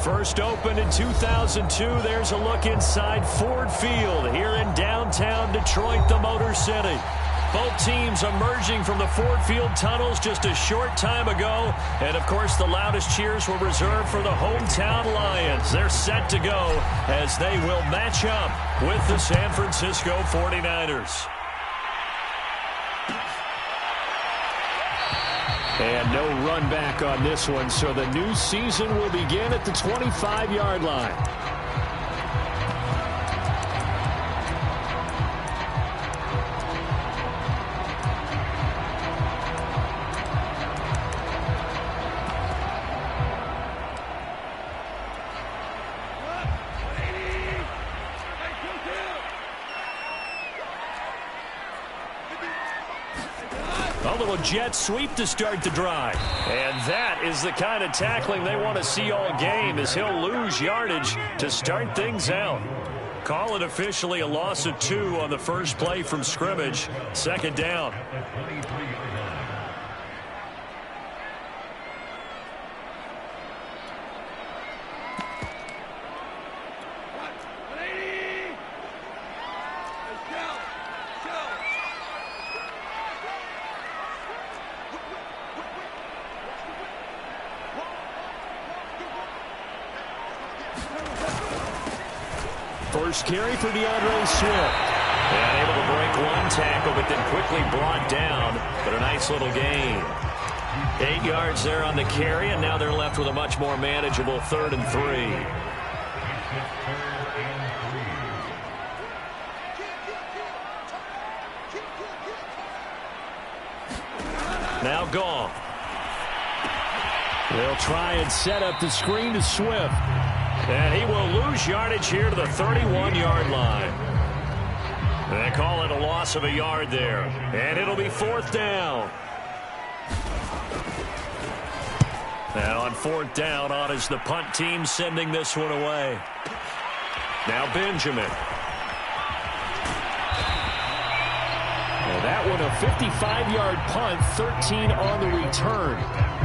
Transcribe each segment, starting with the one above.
First opened in 2002, there's a look inside Ford Field here in downtown Detroit, the Motor City. Both teams emerging from the Ford Field tunnels just a short time ago. And, of course, the loudest cheers were reserved for the hometown Lions. They're set to go as they will match up with the San Francisco 49ers. And no run back on this one, so the new season will begin at the 25-yard line. A little jet sweep to start the drive. And that is the kind of tackling they want to see all game, as he'll lose yardage to start things out. Call it officially a loss of 2 on the first play from scrimmage. Second down. First carry for DeAndre Swift. And able to break one tackle, but then quickly brought down. But a nice little gain. 8 yards there on the carry, and now they're left with a much more manageable 3rd and 3. Now Goff. They'll try and set up the screen to Swift. And he will lose yardage here to the 31-yard line. They call it a loss of a yard there. And it'll be 4th down. And on 4th down, on is the punt team sending this one away. Now Benjamin. And that one a 55-yard punt, 13 on the return.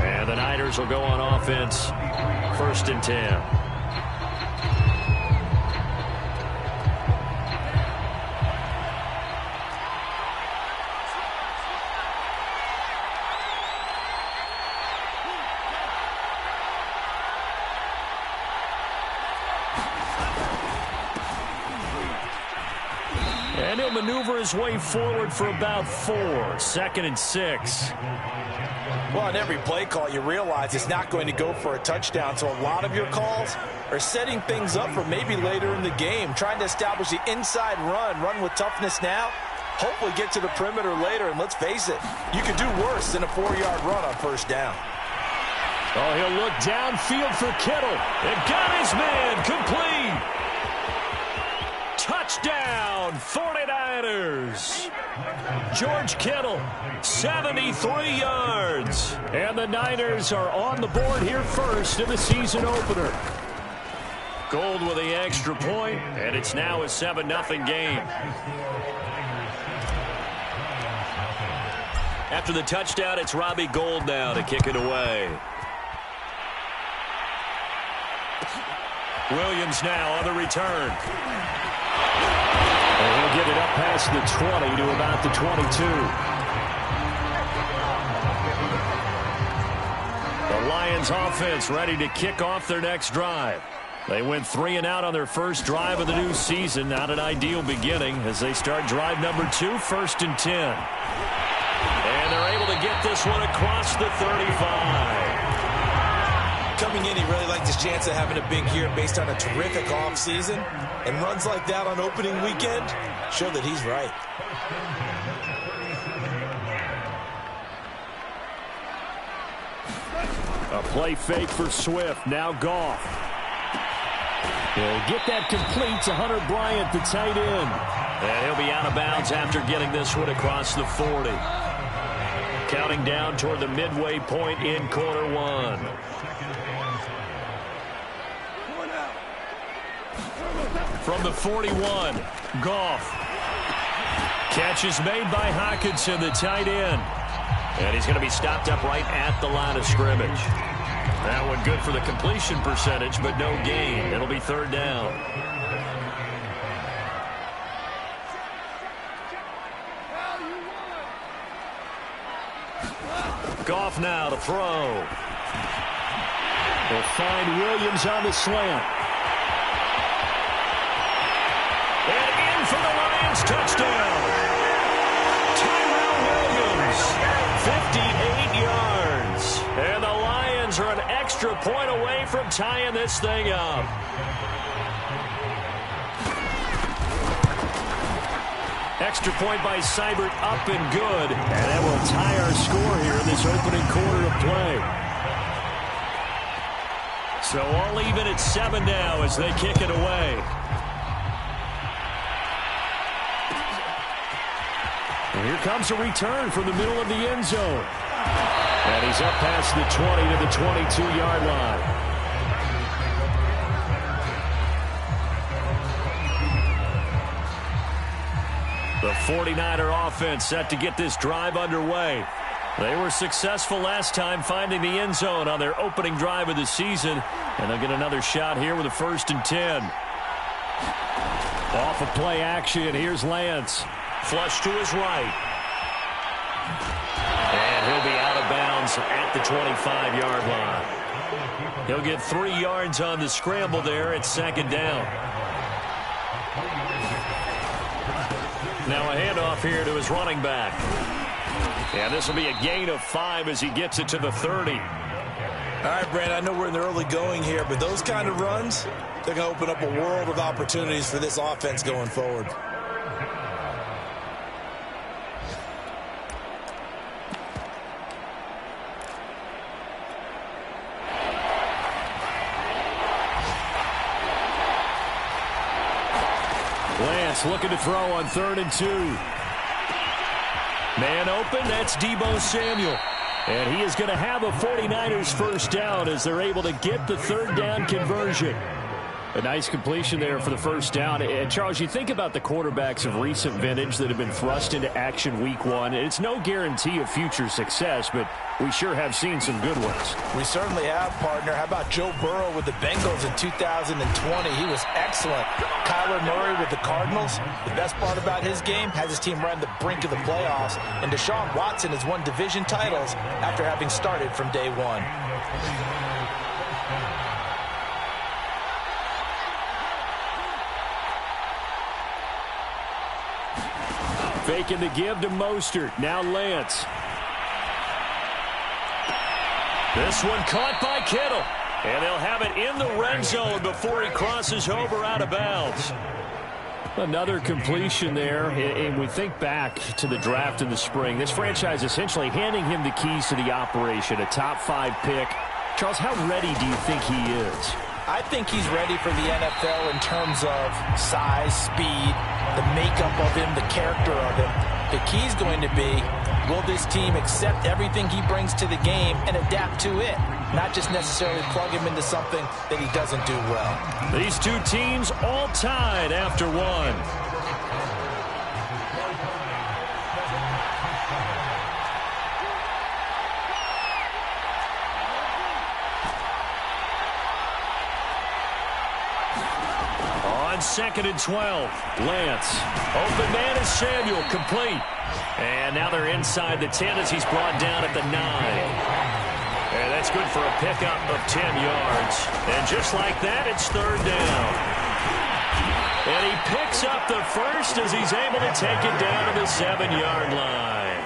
And the Niners will go on offense, 1st and 10. And he'll maneuver his way forward for about 4. 2nd and 6. Well, on every play call, you realize it's not going to go for a touchdown. So a lot of your calls are setting things up for maybe later in the game, trying to establish the inside run with toughness now, hopefully get to the perimeter later. And let's face it, you can do worse than a 4-yard run on 1st down. Oh, he'll look downfield for Kittle. And got his man complete. Touchdown, 49ers. George Kittle, 73 yards. And the Niners are on the board here first in the season opener. Gold with the extra point, and it's now a 7-0 game. After the touchdown, it's Robbie Gould now to kick it away. Williams now on the return. And he'll get it up past the 20 to about the 22. The Lions offense ready to kick off their next drive. They went 3 and out on their first drive of the new season. Not an ideal beginning as they start drive number 2, 1st and 10. And they're able to get this one across the 35. Coming in, he really liked his chance of having a big year based on a terrific offseason. And runs like that on opening weekend show that he's right. A play fake for Swift. Now Goff. He'll get that complete to Hunter Bryant, the tight end. And he'll be out of bounds after getting this one across the 40. Counting down toward the midway point in quarter 1. From the 41, Goff. Catch is made by Hockenson, the tight end. And he's going to be stopped up right at the line of scrimmage. That one good for the completion percentage, but no gain. It'll be third down. Goff now to throw. They'll find Williams on the slant. And in for the Lions touchdown. Tyrell Williams, 58 yards. And the Lions are an extra point away from tying this thing up. Extra point by Seibert, up and good. And that will tie our score here in this opening quarter of play. So all even at 7 now as they kick it away. And here comes a return from the middle of the end zone. And he's up past the 20 to the 22-yard line. The 49er offense set to get this drive underway. They were successful last time finding the end zone on their opening drive of the season. And they'll get another shot here with a 1st and 10. Off of play action, here's Lance. Flush to his right. And he'll be out of bounds at the 25-yard line. He'll get 3 yards on the scramble there at 2nd down. Now a handoff here to his running back. And this will be a gain of 5 as he gets it to the 30. All right, Brand, I know we're in the early going here, but those kind of runs, they're going to open up a world of opportunities for this offense going forward. Lance looking to throw on 3rd and 2. Man open, that's Deebo Samuel. And he is going to have a 49ers first down as they're able to get the 3rd down conversion. A nice completion there for the first down. And Charles, you think about the quarterbacks of recent vintage that have been thrust into action week 1. It's no guarantee of future success, but we sure have seen some good ones. We certainly have, partner. How about Joe Burrow with the Bengals in 2020? He was excellent. Kyler Murray with the Cardinals. The best part about his game, has his team right on the brink of the playoffs. And Deshaun Watson has won division titles after having started from day 1. Faking the give to Mostert. Now Lance. This one caught by Kittle. And they'll have it in the red zone before he crosses over out of bounds. Another completion there. And we think back to the draft in the spring. This franchise essentially handing him the keys to the operation. A top 5 pick. Charles, how ready do you think he is? I think he's ready for the NFL in terms of size, speed, the makeup of him, the character of him. The key's going to be, will this team accept everything he brings to the game and adapt to it? Not just necessarily plug him into something that he doesn't do well. These two teams all tied after 1. On 2nd and 12, Lance. Open man is Samuel, complete. And now they're inside the 10 as he's brought down at the 9. And that's good for a pickup of 10 yards. And just like that, it's 3rd down. And he picks up the first as he's able to take it down to the 7-yard line.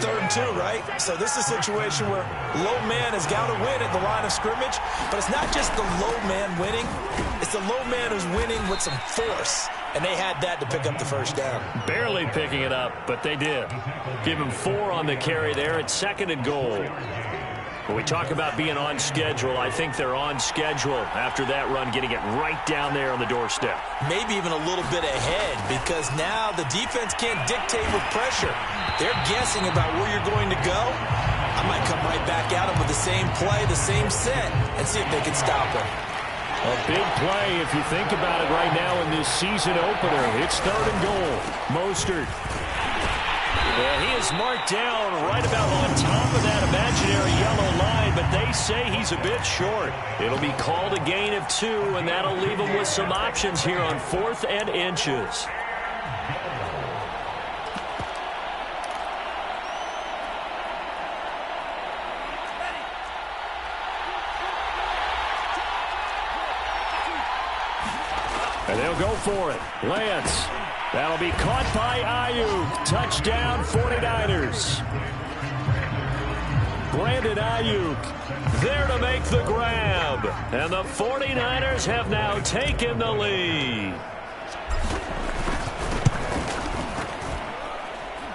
3rd and 2, right? So this is a situation where low man has got to win at the line of scrimmage, but it's not just the low man winning. It's the low man who's winning with some force, and they had that to pick up the first down. Barely picking it up, but they did. Give him 4 on the carry there at 2nd and goal. When we talk about being on schedule, I think they're on schedule after that run, getting it right down there on the doorstep. Maybe even a little bit ahead, because now the defense can't dictate with pressure. They're guessing about where you're going to go. I might come right back at them with the same play, the same set, and see if they can stop it. A big play if you think about it right now in this season opener. It's 3rd and goal. Mostert. And he is marked down right about on top of that imaginary yellow line, but they say he's a bit short. It'll be called a gain of 2, and that'll leave him with some options here on 4th and inches. And they'll go for it. Lance. That'll be caught by Ayuk. Touchdown, 49ers. Brandon Ayuk there to make the grab. And the 49ers have now taken the lead.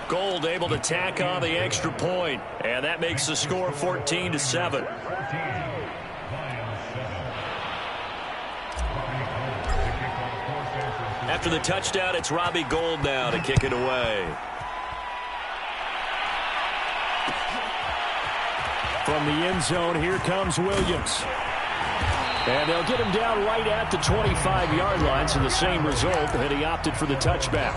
Gold able to tack on the extra point. And that makes the score 14-7. After the touchdown, it's Robbie Gould now to kick it away. From the end zone, here comes Williams. And they'll get him down right at the 25-yard line, so the same result, and he opted for the touchback.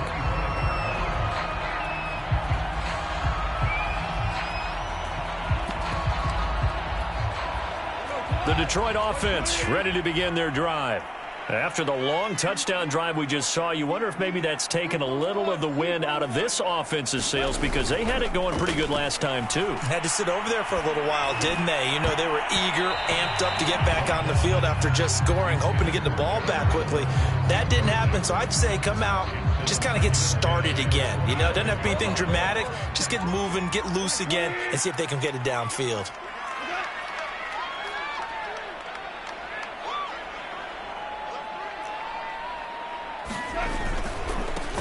The Detroit offense ready to begin their drive. After the long touchdown drive we just saw, you wonder if maybe that's taken a little of the wind out of this offense's sails, because they had it going pretty good last time, too. Had to sit over there for a little while, didn't they? You know, they were eager, amped up to get back on the field after just scoring, hoping to get the ball back quickly. That didn't happen, so I'd say come out, just kind of get started again. You know, it doesn't have to be anything dramatic. Just get moving, get loose again, and see if they can get it downfield.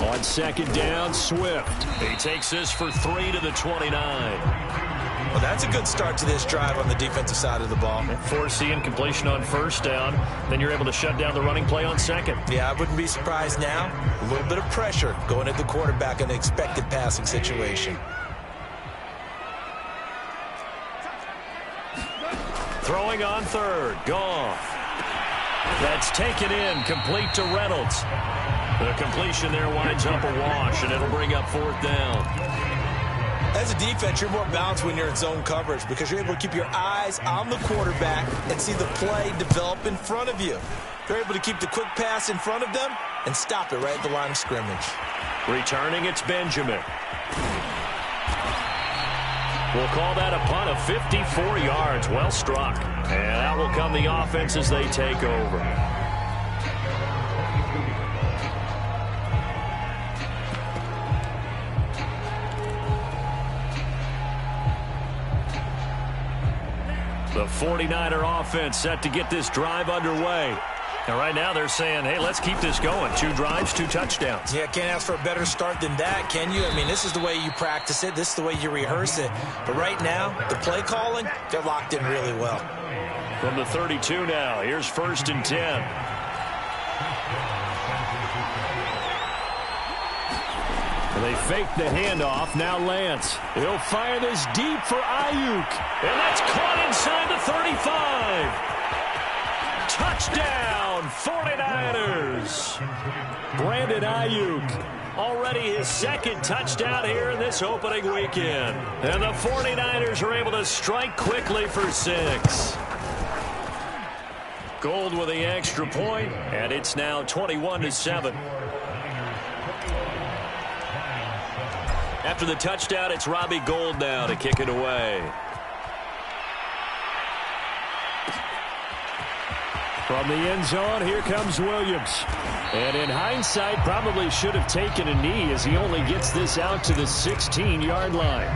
On second down, Swift. He takes this for 3 to the 29. Well, that's a good start to this drive on the defensive side of the ball. Force the incompletion on first down. Then you're able to shut down the running play on second. Yeah, I wouldn't be surprised now. A little bit of pressure going at the quarterback in an expected passing situation. Throwing on third. Goff. That's taken in, complete to Reynolds. The completion there winds up a wash, and it'll bring up 4th down. As a defense, you're more balanced when you're in zone coverage because you're able to keep your eyes on the quarterback and see the play develop in front of you. You're able to keep the quick pass in front of them and stop it right at the line of scrimmage. Returning, it's Benjamin. We'll call that a punt of 54 yards. Well struck. And out will come the offense as they take over. The 49er offense set to get this drive underway. And right now they're saying, hey, let's keep this going. 2 drives, 2 touchdowns. Yeah, can't ask for a better start than that, can you? I mean, this is the way you practice it. This is the way you rehearse it. But right now, the play calling, they're locked in really well. From the 32 now, here's 1st and 10. They fake the handoff. Now Lance. He'll fire this deep for Ayuk. And that's caught inside the 35. Touchdown, 49ers. Brandon Ayuk. Already his 2nd touchdown here in this opening weekend. And the 49ers are able to strike quickly for 6. Gold with the extra point, and it's now 21-7. After the touchdown, it's Robbie Gould now to kick it away. From the end zone, here comes Williams. And in hindsight, probably should have taken a knee as he only gets this out to the 16-yard line.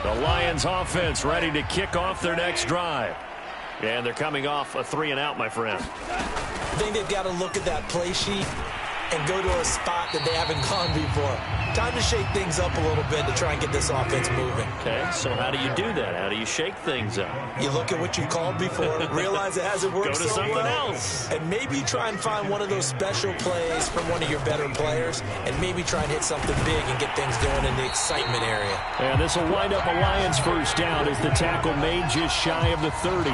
The Lions offense ready to kick off their next drive. And they're coming off a 3-and-out, my friend. I think they've got to look at that play sheet and go to a spot that they haven't gone before. Time to shake things up a little bit to try and get this offense moving. Okay, so how do you do that? How do you shake things up? You look at what you called before, realize it hasn't worked so well. Go to something else. And maybe try and find one of those special plays from one of your better players, and maybe try and hit something big and get things going in the excitement area. And this will wind up a Lions 1st down as the tackle made just shy of the 30.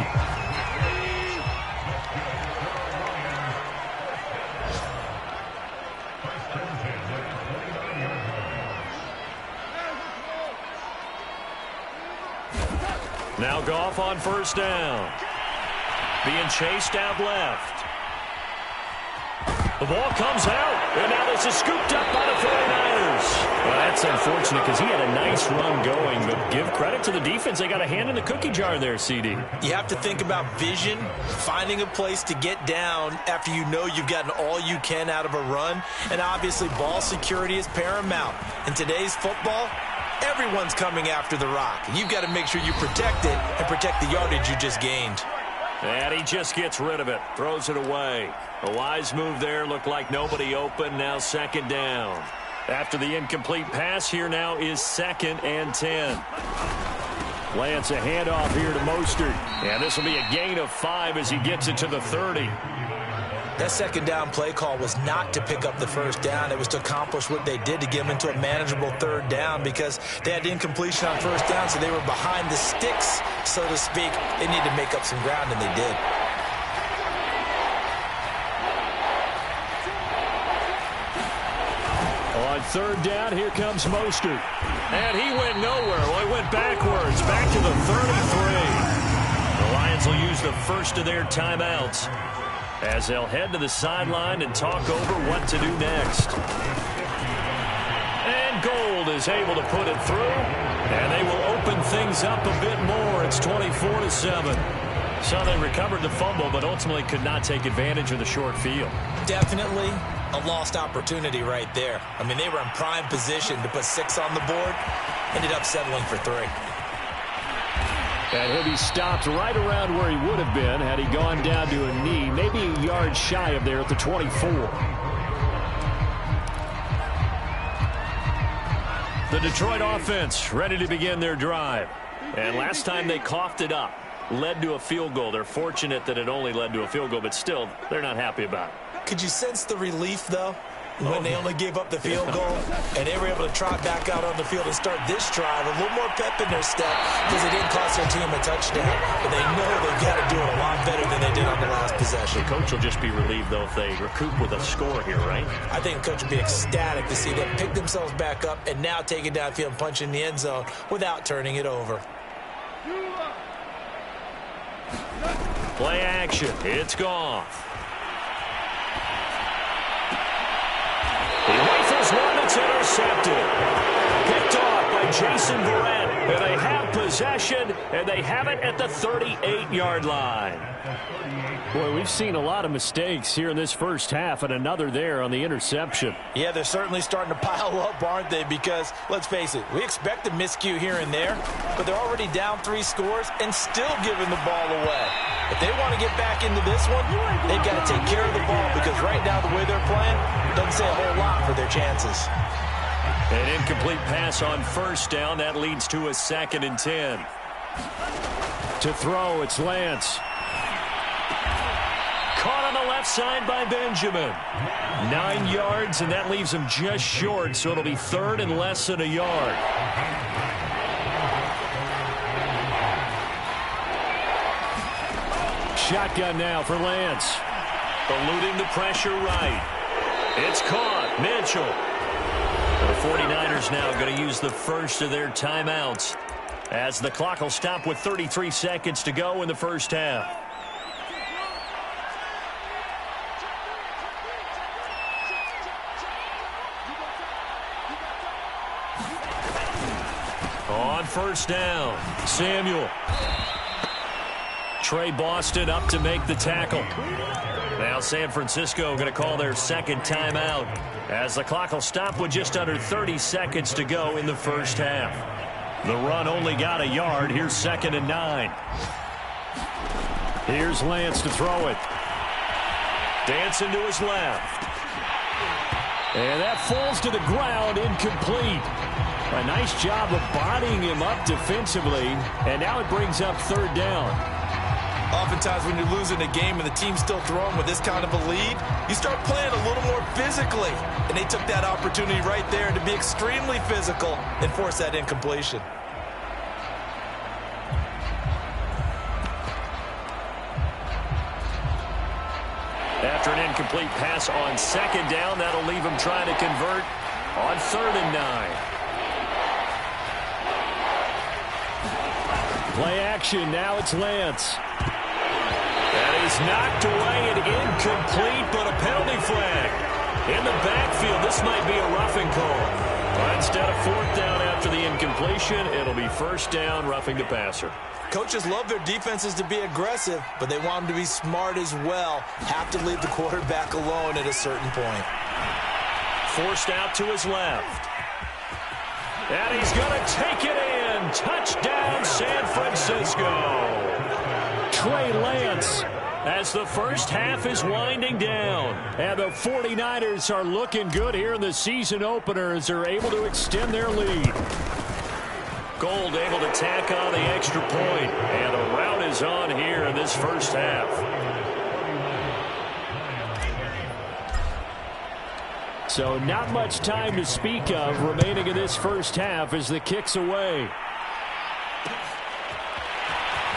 Now Goff on first down. Being chased out left. The ball comes out, and now this is scooped up by the 49ers. Well, that's unfortunate because he had a nice run going, but give credit to the defense. They got a hand in the cookie jar there, CD. You have to think about vision, finding a place to get down after you know you've gotten all you can out of a run, and obviously ball security is paramount. In today's football, everyone's coming after the rock. You've got to make sure you protect it and protect the yardage you just gained. And he just gets rid of it, throws it away. A wise move there, looked like nobody open, now second down. After the incomplete pass, here now is 2nd and 10. Lance a handoff here to Mostert. And this will be a gain of 5 as he gets it to the 30. That second down play call was not to pick up the first down. It was to accomplish what they did to get them into a manageable third down because they had incompletion on first down, so they were behind the sticks, so to speak. They needed to make up some ground, and they did. On third down, here comes Mostert. And he went nowhere. Well, he went backwards, back to the 33. The Lions will use the first of their timeouts as they'll head to the sideline and talk over what to do next. And Gold is able to put it through, and they will open things up a bit more. It's 24-7. So they recovered the fumble, but ultimately could not take advantage of the short field. Definitely a lost opportunity right there. I mean, they were in prime position to put 6 on the board, ended up settling for 3. And he'll be stopped right around where he would have been had he gone down to a knee, maybe a yard shy of there at the 24. The Detroit offense ready to begin their drive. And last time they coughed it up, led to a field goal. They're fortunate that it only led to a field goal, but still, they're not happy about it. Could you sense the relief, though, when they only gave up the field goal and they were able to trot back out on the field and start this drive, a little more pep in their step because it didn't cost their team a touchdown. But they know they've got to do it a lot better than they did on the last possession. The coach will just be relieved, though, if they recoup with a score here, right? I think the coach will be ecstatic to see them pick themselves back up and now take it downfield and punch in the end zone without turning it over. Play action. It's Goff. He rifles one that's intercepted. Picked off by Jason Verrett. And they have possession, and they have it at the 38-yard line. Boy, we've seen a lot of mistakes here in this first half, and another there on the interception. Yeah, they're certainly starting to pile up, aren't they? Because, let's face it, we expect a miscue here and there, but they're already down 3 scores and still giving the ball away. If they want to get back into this one, they've got to take care of the ball because right now the way they're playing doesn't say a whole lot for their chances. An incomplete pass on first down. That leads to a 2nd and 10. To throw, it's Lance. Caught on the left side by Benjamin. 9 yards, and that leaves him just short, so it'll be 3rd and less than a yard. Shotgun now for Lance. Eluding the pressure right. It's caught. Mitchell. The 49ers now going to use the first of their timeouts as the clock will stop with 33 seconds to go in the first half. On first down, Samuel. Trey Boston up to make the tackle. Now San Francisco going to call their second timeout as the clock will stop with just under 30 seconds to go in the first half. The run only got a yard. Here's 2nd and 9. Here's Lance to throw it. Dancing to his left. And that falls to the ground, incomplete. A nice job of bodying him up defensively, and now it brings up 3rd down. Oftentimes when you're losing a game and the team's still throwing with this kind of a lead, you start playing a little more physically. And they took that opportunity right there to be extremely physical and force that incompletion. After an incomplete pass on 2nd down, that'll leave him trying to convert on 3rd and 9. Play action. Now it's Lance. That is knocked away and incomplete, but a penalty flag. In the backfield, this might be a roughing call. But instead of fourth down after the incompletion, it'll be first down, roughing the passer. Coaches love their defenses to be aggressive, but they want them to be smart as well. Have to leave the quarterback alone at a certain point. Forced out to his left. And he's going to take it in. Touchdown, San Francisco. Trey Lance, as the first half is winding down. And the 49ers are looking good here in the season opener as they're able to extend their lead. Gold able to tack on the extra point. And the rout is on here in this first half. So not much time to speak of remaining in this first half as the kick's away.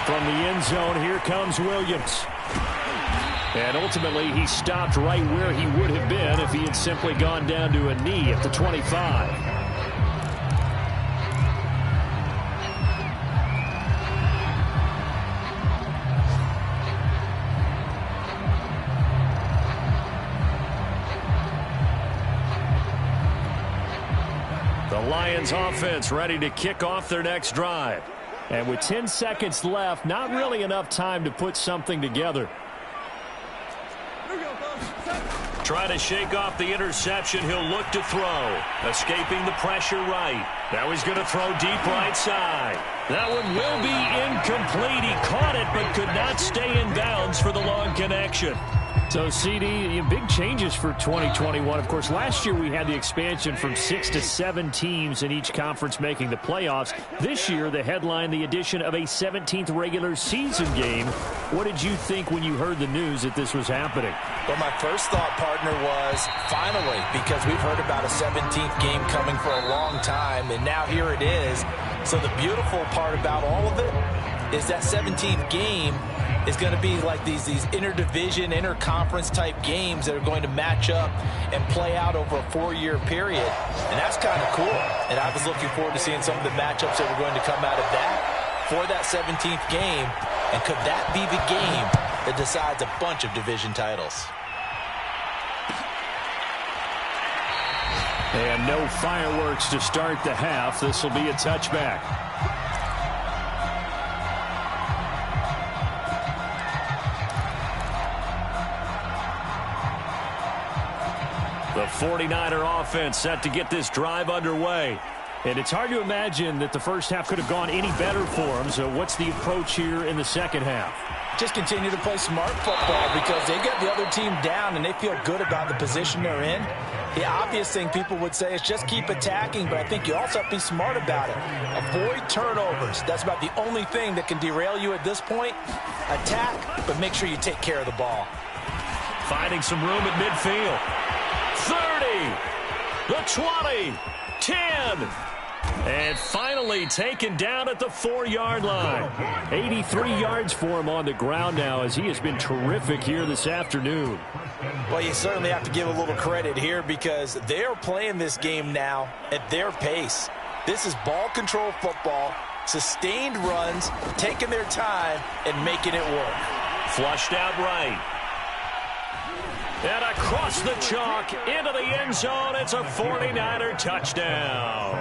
From the end zone, here comes Williams. And ultimately, he stopped right where he would have been if he had simply gone down to a knee at the 25. The Lions offense ready to kick off their next drive. And with 10 seconds left, not really enough time to put something together. Try to shake off the interception. He'll look to throw. Escaping the pressure right. Now he's going to throw deep right side. That one will be incomplete. He caught it but could not stay in bounds for the long connection. So, CD, big changes for 2021. Of course, last year we had the expansion from 6 to 7 teams in each conference making the playoffs. This year, the headline, the addition of a 17th regular season game. What did you think when you heard the news that this was happening? Well, my first thought, partner, was finally, because we've heard about a 17th game coming for a long time, and now here it is. So the beautiful part about all of it is that 17th game is going to be like these interdivision, interconference type games that are going to match up and play out over a 4-year period. And that's kind of cool. And I was looking forward to seeing some of the matchups that were going to come out of that for that 17th game. And could that be the game that decides a bunch of division titles? And no fireworks to start the half. This will be a touchback. The 49er offense set to get this drive underway. And it's hard to imagine that the first half could have gone any better for them. So what's the approach here in the second half? Just continue to play smart football because they get the other team down and they feel good about the position they're in. The obvious thing people would say is just keep attacking, but I think you also have to be smart about it. Avoid turnovers. That's about the only thing that can derail you at this point. Attack, but make sure you take care of the ball. Finding some room at midfield. 30, the 20, 10, and finally taken down at the 4-yard line. 83 yards for him on the ground now as he has been terrific here this afternoon. Well, you certainly have to give a little credit here because they're playing this game now at their pace. This is ball control football, sustained runs, taking their time and making it work. Flushed out right. And across the chalk into the end zone. It's a 49er touchdown.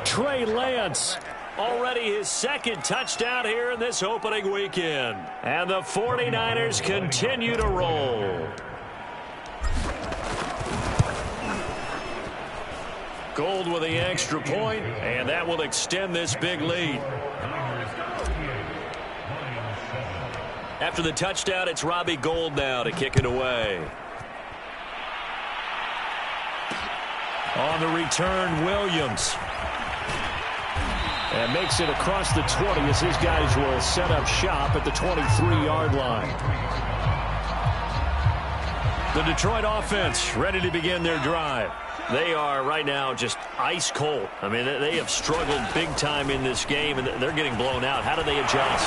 Trey Lance, already his second touchdown here in this opening weekend. And the 49ers continue to roll. Gold with the extra point, and that will extend this big lead. After the touchdown, it's Robbie Gould now to kick it away. On the return, Williams. And makes it across the 20 as his guys will set up shop at the 23-yard line. The Detroit offense ready to begin their drive. They are right now just ice cold. I mean, they have struggled big time in this game, and they're getting blown out. How do they adjust?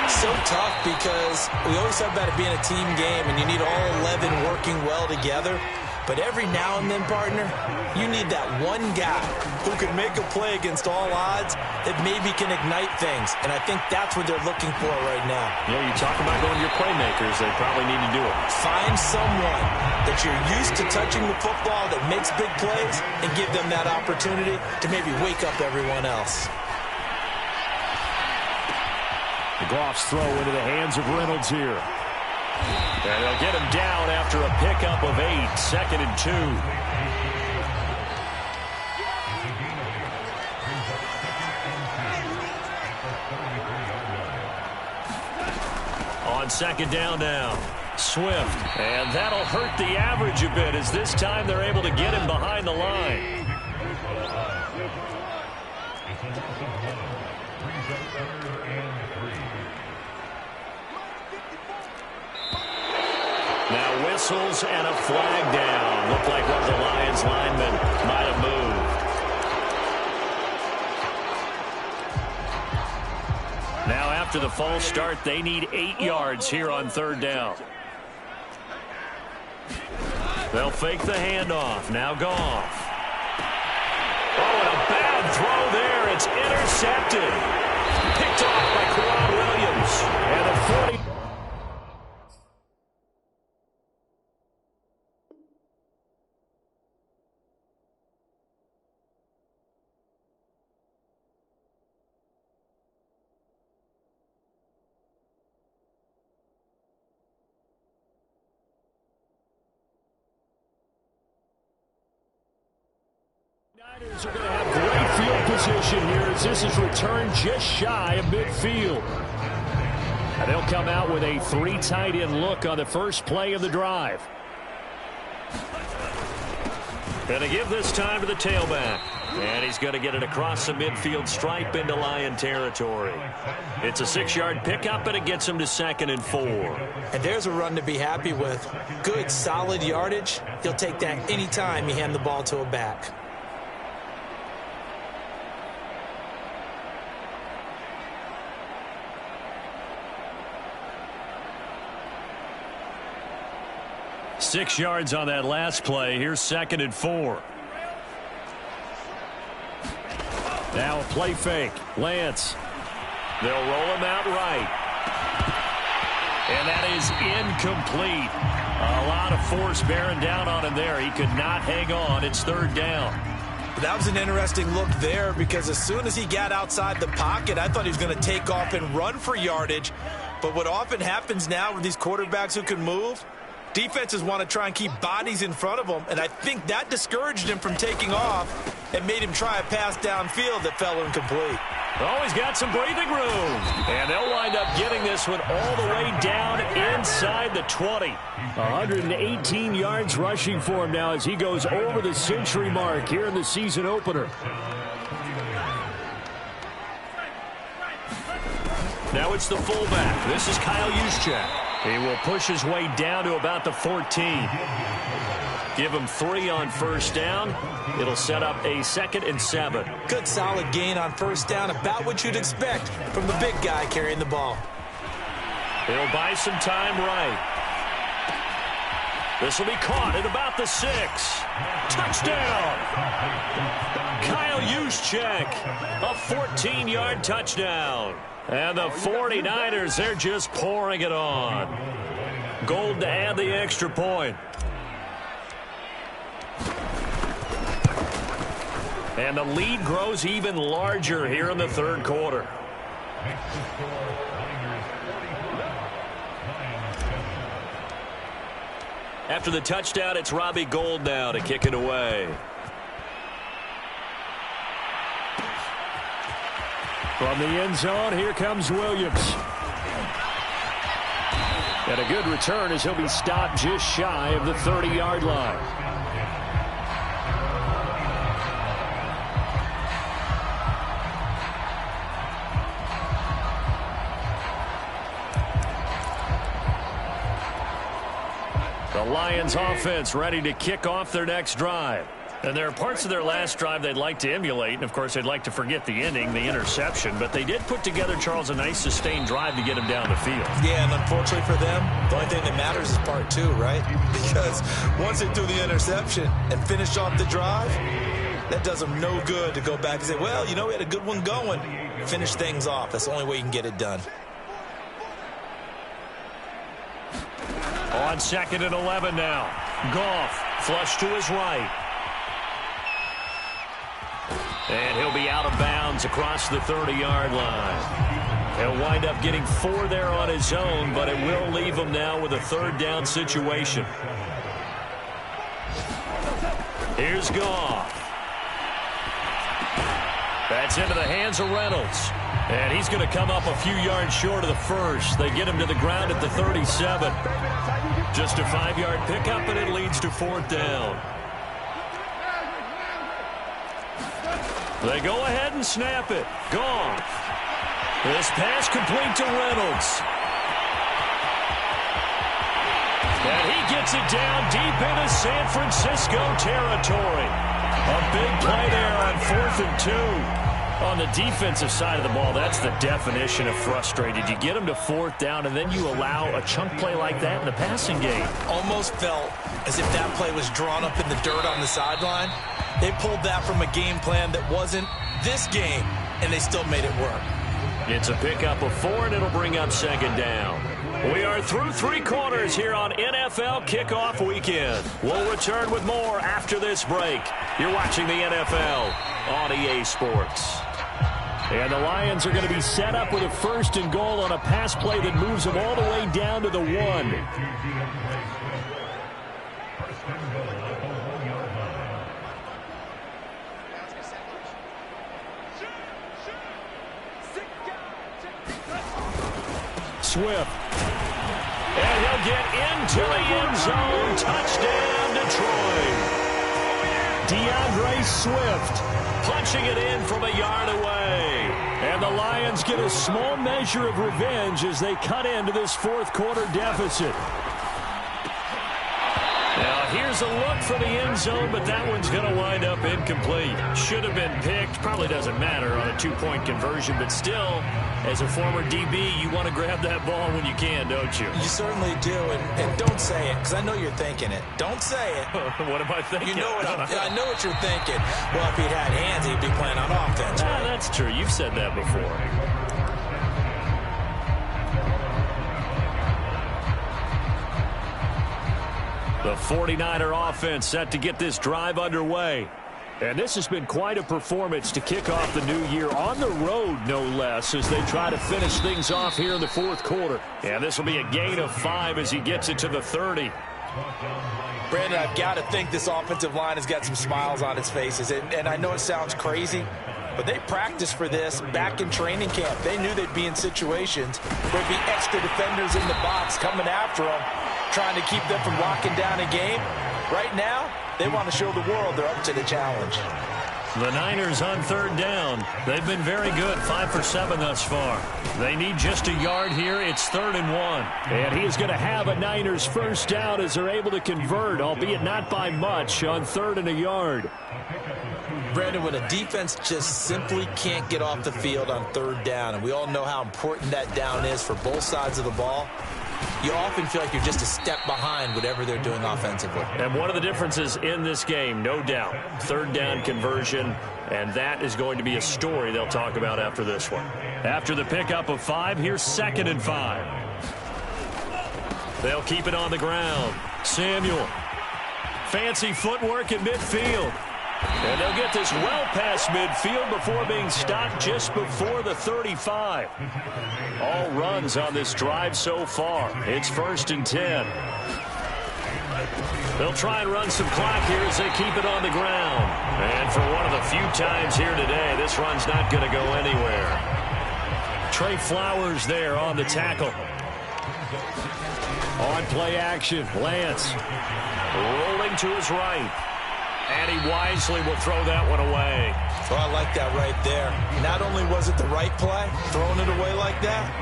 So tough because we always talk about it being a team game, and you need all 11 working well together. But every now and then, partner, you need that one guy who can make a play against all odds that maybe can ignite things. And I think that's what they're looking for right now. Yeah, you talk about going to your playmakers, they probably need to do it. Find someone that you're used to touching the football that makes big plays and give them that opportunity to maybe wake up everyone else. The Goff's throw into the hands of Reynolds here. And they'll get him down after a pickup of 8, 2nd and 2. On 2nd down now, Swift. And that'll hurt the average a bit as this time they're able to get him behind the line. Now whistles and a flag down. Looked like one of the Lions linemen might have moved. Now after the false start, they need 8 yards here on 3rd down. They'll fake the handoff. Now Goff. Oh, and a bad throw there. It's intercepted. Picked off by Quad Williams. And the 40. Niners are going to have great field position here as this is returned just shy of midfield. And they'll come out with a 3 tight end look on the first play of the drive. Going to give this time to the tailback. And he's going to get it across the midfield stripe into Lion territory. It's a 6-yard pickup, and it gets him to 2nd and 4. And there's a run to be happy with. Good, solid yardage. He'll take that anytime you hand the ball to a back. Six yards on that last play. Here's 2nd and 4. Now a play fake. Lance. They'll roll him out right. And that is incomplete. A lot of force bearing down on him there. He could not hang on. It's 3rd down. That was an interesting look there because as soon as he got outside the pocket, I thought he was going to take off and run for yardage. But what often happens now with these quarterbacks who can move, defenses want to try and keep bodies in front of them, and I think that discouraged him from taking off and made him try a pass downfield that fell incomplete. Oh, he's got some breathing room. And they'll wind up getting this one all the way down inside the 20. 118 yards rushing for him now as he goes over the century mark here in the season opener. Now it's the fullback. This is Kyle Juszczyk. He will push his way down to about the 14. Give him 3 on 1st down. It'll set up a 2nd and 7. Good solid gain on 1st down, about what you'd expect from the big guy carrying the ball. He'll buy some time right. This will be caught at about the 6. Touchdown! Kyle Juszczyk, a 14-yard touchdown. And the 49ers, they're just pouring it on. Gold to add the extra point. And the lead grows even larger here in the 3rd quarter. After the touchdown, it's Robbie Gould now to kick it away. From the end zone, here comes Williams. And a good return as he'll be stopped just shy of the 30-yard line. The Lions offense ready to kick off their next drive. And there are parts of their last drive they'd like to emulate, and, of course, they'd like to forget the inning, the interception. But they did put together, Charles, a nice sustained drive to get him down the field. Yeah, and unfortunately for them, the only thing that matters is part two, right? Because once they threw the interception and finished off the drive, that does them no good to go back and say, well, you know, we had a good one going. Finish things off. That's the only way you can get it done. On 2nd and 11 now. Goff, flush to his right. And he'll be out of bounds across the 30-yard line. He'll wind up getting 4 there on his own, but it will leave him now with a 3rd down situation. Here's Goff. That's into the hands of Reynolds. And he's going to come up a few yards short of the first. They get him to the ground at the 37. Just a 5-yard pickup, and it leads to 4th down. They go ahead and snap it. Goff. This pass complete to Reynolds. And he gets it down deep into San Francisco territory. A big play there on 4th and 2. On the defensive side of the ball, that's the definition of frustrated. You get them to 4th down, and then you allow a chunk play like that in the passing game. Almost felt as if that play was drawn up in the dirt on the sideline. They pulled that from a game plan that wasn't this game, and they still made it work. It's a pickup of 4, and it'll bring up 2nd down. We are through 3 quarters here on NFL Kickoff Weekend. We'll return with more after this break. You're watching the NFL on EA Sports. And the Lions are going to be set up with a 1st and goal on a pass play that moves them all the way down to the 1. Swift. And he'll get into the end zone. Touchdown, Detroit. DeAndre Swift punching it in from a yard away. And the Lions get a small measure of revenge as they cut into this 4th quarter deficit. Now, here's a look for the end zone, but that one's going to wind up incomplete. Should have been picked. Probably doesn't matter on a 2-point conversion, but still, as a former DB, you want to grab that ball when you can, don't you? You certainly do, and don't say it, because I know you're thinking it. Don't say it. What am I thinking? You know what I know what you're thinking. Well, if he'd had hands, he'd be playing on offense. Right? That's true. You've said that before. The 49er offense set to get this drive underway. And this has been quite a performance to kick off the new year on the road, no less, as they try to finish things off here in the 4th quarter. And this will be a gain of 5 as he gets it to the 30. Brandon, I've got to think this offensive line has got some smiles on its faces. And I know it sounds crazy, but they practiced for this back in training camp. They knew they'd be in situations where there'd be extra defenders in the box coming after them, trying to keep them from locking down a game. Right now, they want to show the world they're up to the challenge. The Niners on 3rd down. They've been very good, 5 for 7 thus far. They need just a yard here. It's 3rd and 1. And he is going to have a Niners 1st down as they're able to convert, albeit not by much, on 3rd and a yard. Brandon, when a defense just simply can't get off the field on 3rd down, and we all know how important that down is for both sides of the ball, you often feel like you're just a step behind whatever they're doing offensively. And one of the differences in this game, no doubt, 3rd down conversion, and that is going to be a story they'll talk about after this one. After the pickup of 5, here's 2nd and 5. They'll keep it on the ground. Samuel. Fancy footwork in midfield. And they'll get this well past midfield before being stopped just before the 35. All runs on this drive so far. It's 1st and 10. They'll try and run some clock here as they keep it on the ground. And for one of the few times here today, this run's not going to go anywhere. Trey Flowers there on the tackle. On play action, Lance rolling to his right. And he wisely will throw that one away. Well, I like that right there. Not only was it the right play, throwing it away like that,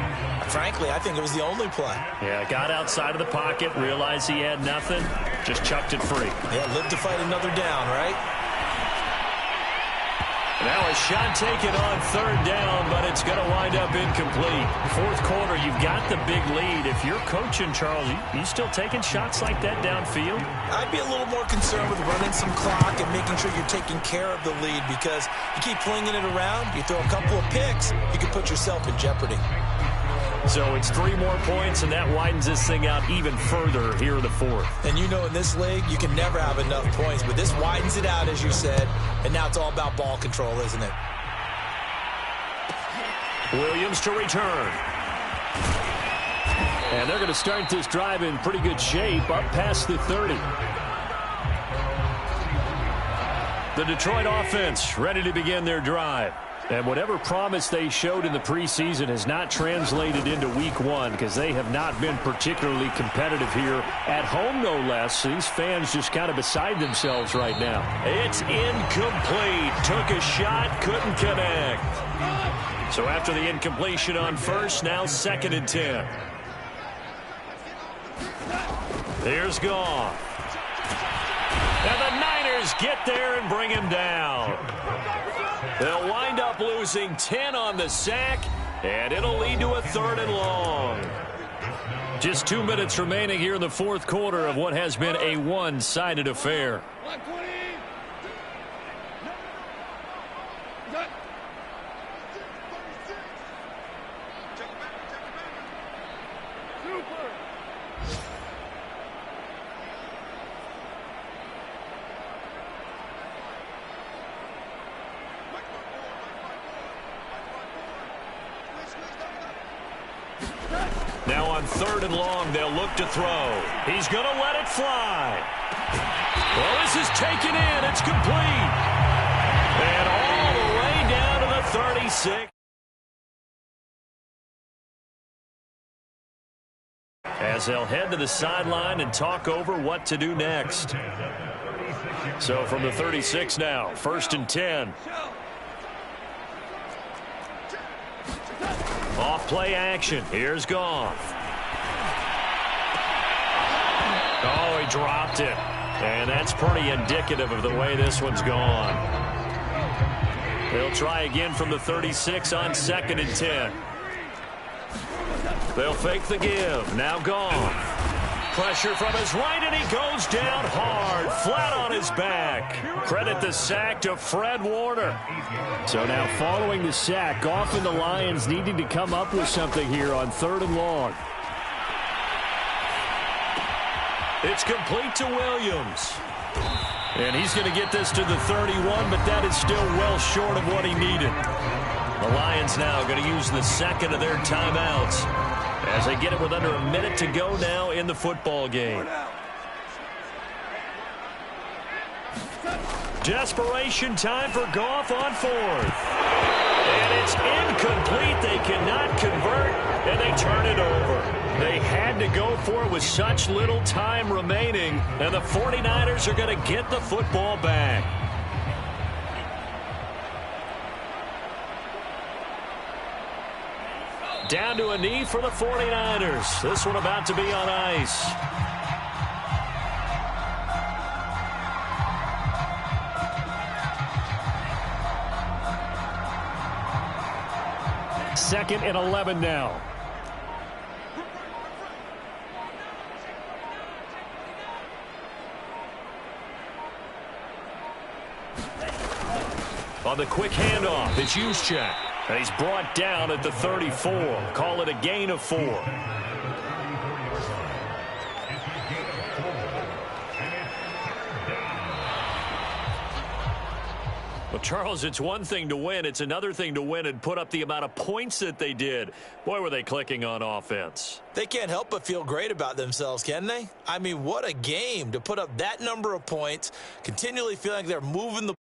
frankly, I think it was the only play. Yeah, got outside of the pocket, realized he had nothing, just chucked it free. Yeah, live to fight another down, right? Now a shot taken on third down, but it's going to wind up incomplete. Fourth quarter, you've got the big lead. If you're coaching, Charles, you still taking shots like that downfield? I'd be a little more concerned with running some clock and making sure you're taking care of the lead, because you keep flinging it around, you throw a couple of picks, you can put yourself in jeopardy. So it's 3 more points, and that widens this thing out even further here in the fourth. And you know in this league, you can never have enough points, but this widens it out, as you said, and now it's all about ball control, isn't it? Williams to return. And they're going to start this drive in pretty good shape, up past the 30. The Detroit offense ready to begin their drive. And whatever promise they showed in the preseason has not translated into week 1, because they have not been particularly competitive here at home, no less. These fans just kind of beside themselves right now. It's incomplete. Took a shot, couldn't connect. So after the incompletion on first, now 2nd and 10. Here's Goff. And the Niners get there and bring him down. They'll wind up losing 10 on the sack, and it'll lead to a 3rd and long. Just 2 minutes remaining here in the fourth quarter of what has been a one-sided affair. Now on 3rd and long, they'll look to throw. He's going to let it fly. Well, this is taken in. It's complete. And all the way down to the 36. As they'll head to the sideline and talk over what to do next. So from the 36 now, 1st and 10. Off play action. Here's Goff. Oh, he dropped it. And that's pretty indicative of the way this one's gone. They'll try again from the 36 on 2nd and 10. They'll fake the give. Now Goff. Pressure from his right, and he goes down hard, flat on his back. Credit the sack to Fred Warner. So now following the sack, Goff and the Lions needing to come up with something here on 3rd and long. It's complete to Williams. And he's going to get this to the 31, but that is still well short of what he needed. The Lions now going to use the 2nd of their timeouts as they get it with under a minute to go now in the football game. Desperation time for Goff on 4th. And it's incomplete. They cannot convert, and they turn it over. They had to go for it with such little time remaining, and the 49ers are going to get the football back. Down to a knee for the 49ers. This one about to be on ice. Second and 11 now. On the quick handoff, it's Juszczyk. And he's brought down at the 34. Call it a gain of 4. Well, Charles, it's one thing to win. It's another thing to win and put up the amount of points that they did. Boy, were they clicking on offense. They can't help but feel great about themselves, can they? I mean, what a game to put up that number of points, continually feeling like they're moving the